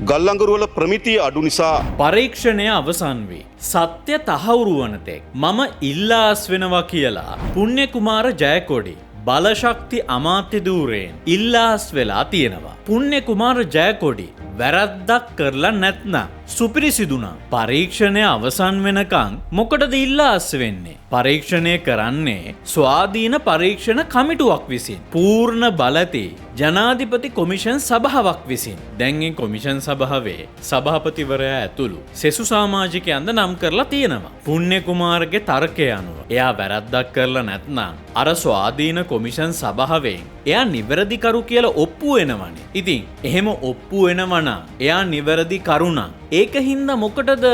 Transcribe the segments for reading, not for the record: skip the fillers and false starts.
ගල්ලංගුරුවල ප්‍රමිතිය අඩු නිසා පරීක්ෂණය අවසන් වී සත්‍ය තහවුරු වන තෙක් මම ඉල්ලාස් වෙනවා කියලා පුණ්‍ය කුමාර ජයකොඩි බලශක්ති අමාත්‍ය ධූරයෙන් ඉල්ලාස් වෙලා තියෙනවා. පුණ්‍ය කුමාර ජයකොඩි වැරද්දක් කරලා නැත්නම් සුපිරිසිදුනා පරීක්ෂණය අවසන් වෙනකන් මොකටද ඉල්ලාස් වෙන්නේ? පරීක්ෂණය කරන්නේ ස්වාධීන පරීක්ෂණ කමිටුවක් විසින් පූර්ණ බලති ජනාධිපති කොමිෂන් සභාවක් විසින්. දැන් මේ කොමිෂන් සභාවේ සභාපතිවරයා ඇතුළු සෙසු සමාජිකයන්ද නම් කරලා තියෙනවා. පුණ්‍ය කුමාරගේ තර්කය අනුව එයා වැරද්දක් කරලා නැත්නම් අර ස්වාධීන කොමිෂන් සභාවෙන් එයා නිවැරදි කරු කියලා ඔප්පු වෙනවනේ. ඉතින් එහෙම ඔප්පු වෙනවනම් එයා නිවැරදි කරුණා ඒක හින්දා මොකටද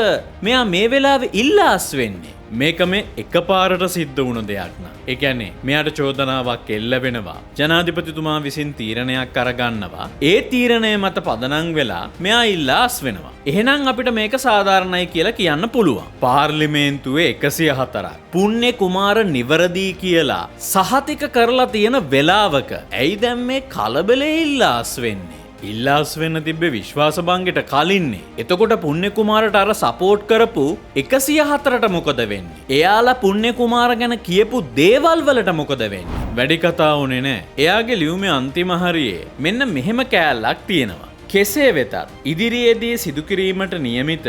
මෙයා මේ වෙලාවේ ඉල්ලාස් වෙන්නේ? මේක මේ එකපාරට සිද්ධ වුණ දෙයක් නා. ඒ කියන්නේ මෙයාට චෝදනාවක් එල්ල වෙනවා. ජනාධිපතිතුමා විසින් තීරණයක් අරගන්නවා. ඒ තීරණය මත පදනම් වෙලා මෙයා ඉල්ලාස් වෙනවා. එහෙනම් අපිට මේක සාධාරණයි කියලා කියන්න පුළුවන්. පාර්ලිමේන්තුවේ 104ක් පුණ්‍ය කුමාර නිවැරදි කියලා සහතික කරලා තියෙන වෙලාවක ඇයි දැන් මේ කලබලේ ඉල්ලාස් වෙන්නේ? ඉල්ලාස් වෙන්න තිබ්බේ විශ්වාස භංගයට කලින්නේ. එතකොට පුණ්‍ය කුමාරට අර සපෝට් කරපු 104ට මොකද වෙන්නේ? එයාලා පුණ්‍ය කුමාර ගැන කියපු දේවල් වලට මොකද වෙන්නේ? වැඩි කතා වුණේ නැහැ. එයාගේ ලියුමේ අන්තිම හරියේ මෙන්න මෙහෙම කෑල්ලක් තියෙනවා. කෙසේ වෙතත් ඉදිරියේදී සිදු කිරීමට නියමිත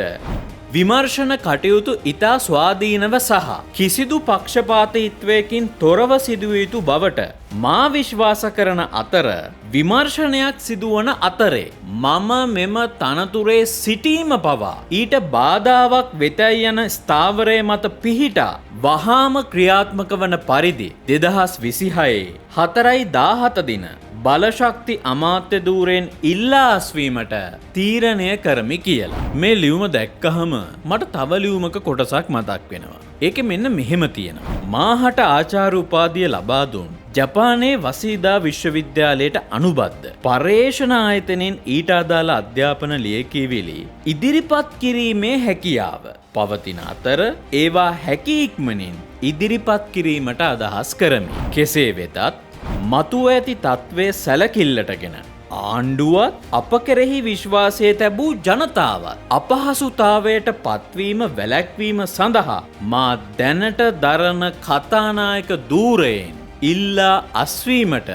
විමර්ශන කටයුතු ඉතා ස්වාධීනව සහ කිසිදු පක්ෂපාතීත්වයකින් තොරව සිදුවිය යුතු බවට මා විශ්වාස කරන අතර විමර්ශනයක් සිදුවන අතරේ මම මෙම තනතුරේ සිටීම පවා ඊට බාධාවක් වෙතයි යන ස්ථාවරය මත පිහිටා වහාම ක්‍රියාත්මක වන පරිදි 2026 4/17 දින බලශක්ති අමාත්‍ය ධූරයෙන් ඉල්ලා අස්වීමට තීරණය කරමි කියලා. මේ ලියුම දැක්කහම මට තව ලියුමක කොටසක් මතක් වෙනවා. ඒකෙ මෙන්න මෙහෙම තියෙනවා. මාහට ආචාර්ය උපාධිය ලබා දුන් ජපානයේ වසීදා විශ්වවිද්‍යාලයට අනුබද්ධ පර්යේෂණ ආයතනයෙන් ඊට අදාළ අධ්‍යාපන ලියකියවිලි ඉදිරිපත් කිරීමේ හැකියාව පවතින අතර ඒවා හැකි ඉක්මනින් ඉදිරිපත් කිරීමට අදහස් කරමි. කෙසේ වෙතත් මතුව ඇති තත්ත්වය සැලකිල්ලටගෙන ආණ්ඩුවත් අප කෙරෙහි විශ්වාසය තැබූ ජනතාවත් අපහසුතාවයට පත්වීම වැළැක්වීම සඳහා මා දැනට දරන කතානායක ධූරයෙන් ඉල්ලා අස්වීමට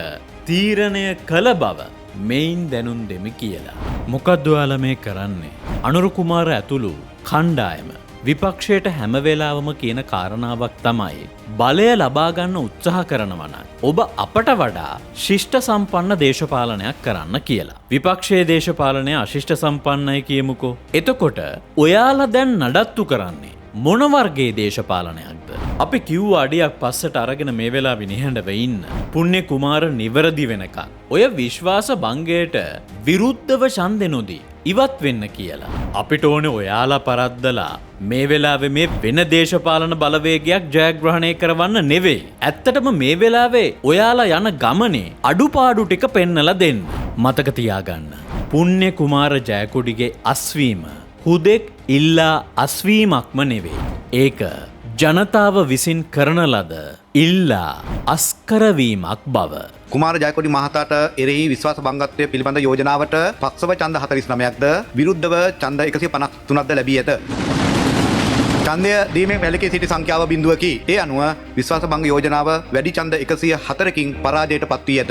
තීරණය කළ බව මෙයින් දැනුම් දෙමි කියලා. මොකද්ද ඔයාලා මේ කරන්නේ? අනුර කුමාර ඇතුළු කණ්ඩායම විපක්ෂයට හැම වෙලාවම කියන කාරණාවක් තමයි බලය ලබා ගන්න උත්සාහ කරනවා නම් ඔබ අපට වඩා ශිෂ්ට සම්පන්න දේශපාලනයක් කරන්න කියලා. විපක්ෂයේ දේශපාලනය අශිෂ්ට සම්පන්නයි කියමුකෝ. එතකොට ඔයාලා දැන් නඩත්තු කරන්නේ මොන වර්ගයේ දේශපාලනයක්ද? අපි කිව්ව අඩියක් පස්සට අරගෙන මේ වෙලාවේ නිහඬව ඉන්න. පුණ්‍ය කුමාර නිවැරදි වෙනකන් ඔය විශ්වාස භංගයට විරුද්ධව ඡන්දෙ නොදී ඉවත් වෙන්න කියලා. අපිට ඕනේ ඔයාලා පරද්දලා මේ වෙලාවේ මේ වෙන දේශපාලන බලවේගයක් ජයග්‍රහණය කරවන්න නෙවෙයි. ඇත්තටම මේ වෙලාවේ ඔයාලා යන ගමනේ අඩුපාඩු ටික පෙන්නලා දෙන්න. මතක තියාගන්න. පුණ්‍ය කුමාර ජයකොඩිගේ අස්වීම හුදෙක් ඉල්ලා අස්වීමක්ම නෙවෙයි. ඒක ජනතාව විසින් කරන ලද ඉල්ලා අස්කරවීමක් බව. කුමාර ජයකොඩි මහතාට එරෙහි විශ්වාස භංගත්වය පිළිබඳ යෝජනාවට පක්ෂව ඡන්ද 49ක්ද විරුද්ධව ඡන්ද 153ක්ද ලැබී ඇත. ඡන්දය දීමේ වැලකී සිටි සංඛ්‍යාව බිඳුවකි. ඒ අනුව විශ්වාස භංග යෝජනාව වැඩි ඡන්ද 104කින් පරාජයට පත් වී ඇත.